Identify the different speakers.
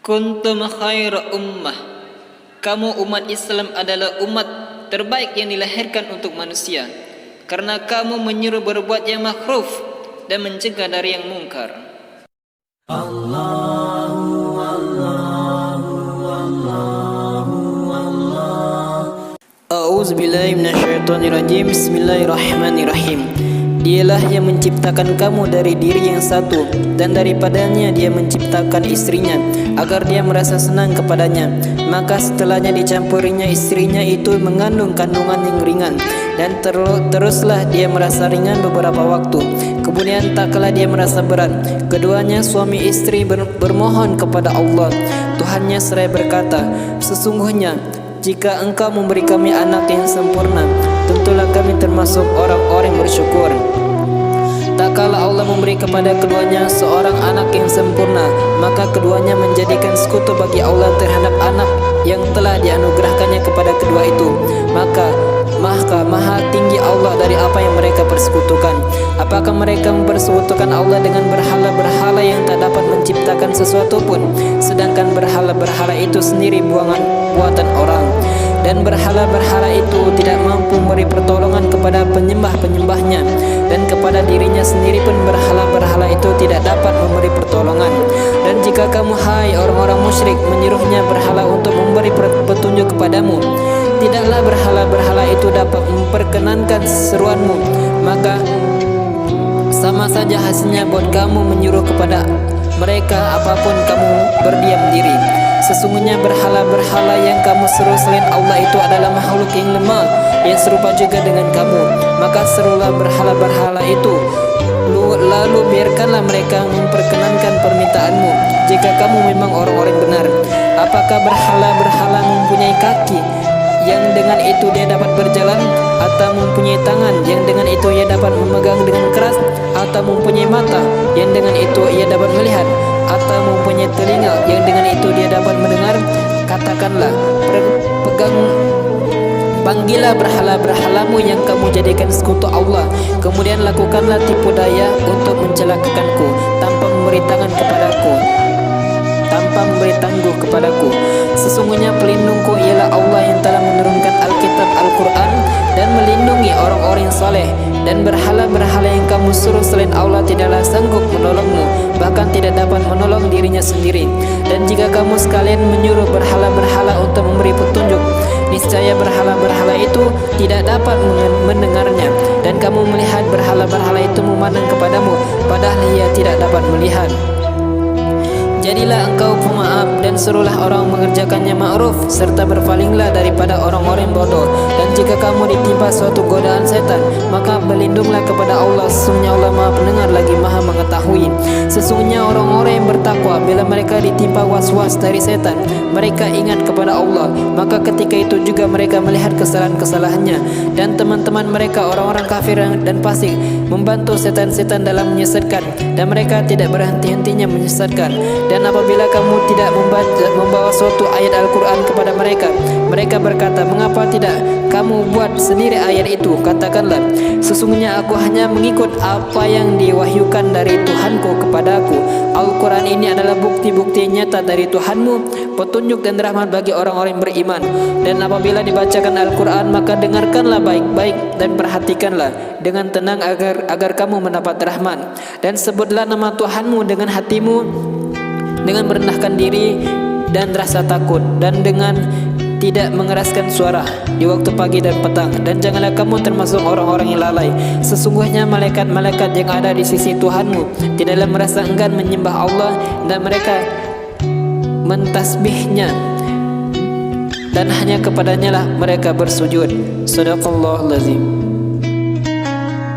Speaker 1: Kuntum khaira ummah. Kamu umat Islam adalah umat terbaik yang dilahirkan untuk manusia, karena kamu menyuruh berbuat yang makruf dan mencegah dari yang mungkar. A'udzubillahi minasyaitonirrajim. Bismillahirrahmanirrahim. Dialah yang menciptakan kamu dari diri yang satu, dan daripadanya dia menciptakan istrinya agar dia merasa senang kepadanya. Maka setelahnya dicampurinya istrinya itu mengandung kandungan yang ringan, dan teruslah dia merasa ringan beberapa waktu. Kemudian tak kala dia merasa berat. Keduanya suami istri bermohon kepada Allah Tuhannya seraya berkata, sesungguhnya jika engkau memberi kami anak yang sempurna, tentulah kami termasuk orang-orang yang bersyukur. Tak kala Allah memberi kepada keduanya seorang anak yang sempurna, maka keduanya menjadikan sekutu bagi Allah terhadap anak yang telah dianugerahkannya kepada kedua itu. Maka maha tinggi Allah dari apa yang mereka persekutukan. Apakah mereka mempersekutukan Allah dengan berhala-berhala yang tak dapat menciptakan sesuatu pun, sedangkan berhala-berhala itu sendiri buatan orang, dan berhala-berhala itu tidak mampu memberi pertolongan kepada penyembah-penyembahnya, dan kepada dirinya sendiri pun berhala-berhala itu tidak dapat memberi pertolongan. Dan jika kamu, hai orang-orang musyrik, menyuruhnya berhala untuk memberi petunjuk kepadamu, tidaklah berhala-berhala itu dapat memperkenankan seruanmu, maka sama saja hasilnya buat kamu menyuruh kepada mereka apapun kamu berdiam diri. Sesungguhnya berhala-berhala yang kamu seru selain Allah itu adalah makhluk yang lemah, yang serupa juga dengan kamu. Maka serulah berhala-berhala itu, lalu biarkanlah mereka memperkenankan permintaanmu, jika kamu memang orang-orang benar. Apakah berhala-berhala mempunyai kaki yang dengan itu dia dapat berjalan, atau mempunyai tangan yang dengan itu ia dapat memegang dengan keras, atau mempunyai mata yang dengan itu ia dapat melihat, atau mempunyai telinga yang dengan itu dia dapat mendengar? Katakanlah, panggillah berhala-berhalamu yang kamu jadikan sekutu Allah, kemudian lakukanlah tipu daya untuk mencelakakanku tanpa memberi tangguh kepadaku. Sesungguhnya pelindungku ialah Allah yang telah menurunkan Alkitab Al-Quran dan melindungi orang-orang yang saleh. Dan berhala-berhala yang kamu suruh selain Allah tidaklah sanggup menolongmu, bahkan tidak dapat menolong dirinya sendiri. Dan jika kamu sekalian menyuruh berhala-berhala untuk memberi petunjuk, niscaya berhala-berhala itu tidak dapat mendengarnya. Dan kamu melihat berhala-berhala itu memandang kepadamu, padahal ia tidak dapat melihat. Jadilah engkau pemaaf dan suruhlah orang mengerjakannya ma'ruf, serta berpalinglah daripada orang-orang bodoh. Dan jika kamu ditimpa suatu godaan setan, maka berlindunglah kepada Allah. Sesungguhnya Allah Maha Pendengar lagi Maha Mengetahui. Sesungguhnya orang-orang yang bertakwa, bila mereka ditimpa was-was dari setan, mereka ingat kepada Allah, maka ketika itu juga mereka melihat kesalahan-kesalahannya. Dan teman-teman mereka orang-orang kafir dan fasik membantu setan-setan dalam menyesatkan, dan mereka tidak berhenti-hentinya menyesatkan. Dan apabila kamu tidak membawa suatu ayat Al-Quran kepada mereka, mereka berkata, mengapa tidak kamu buat sendiri ayat itu? Katakanlah, sesungguhnya aku hanya mengikut apa yang diwahyukan dari Tuhanku kepadaku. Al-Quran ini adalah bukti-bukti nyata dari Tuhanmu, petunjuk dan rahmat bagi orang-orang yang beriman. Dan apabila dibacakan Al-Quran, maka dengarkanlah baik-baik dan perhatikanlah dengan tenang agar kamu mendapat rahmat. Dan sebutlah nama Tuhanmu dengan hatimu, dengan merendahkan diri dan rasa takut, dan dengan tidak mengeraskan suara di waktu pagi dan petang. Dan janganlah kamu termasuk orang-orang yang lalai. Sesungguhnya malaikat-malaikat yang ada di sisi Tuhanmu tidaklah merasa enggan menyembah Allah, dan mereka mentasbihnya, dan hanya kepadanya lah mereka bersujud. Shadaqallahul Azim.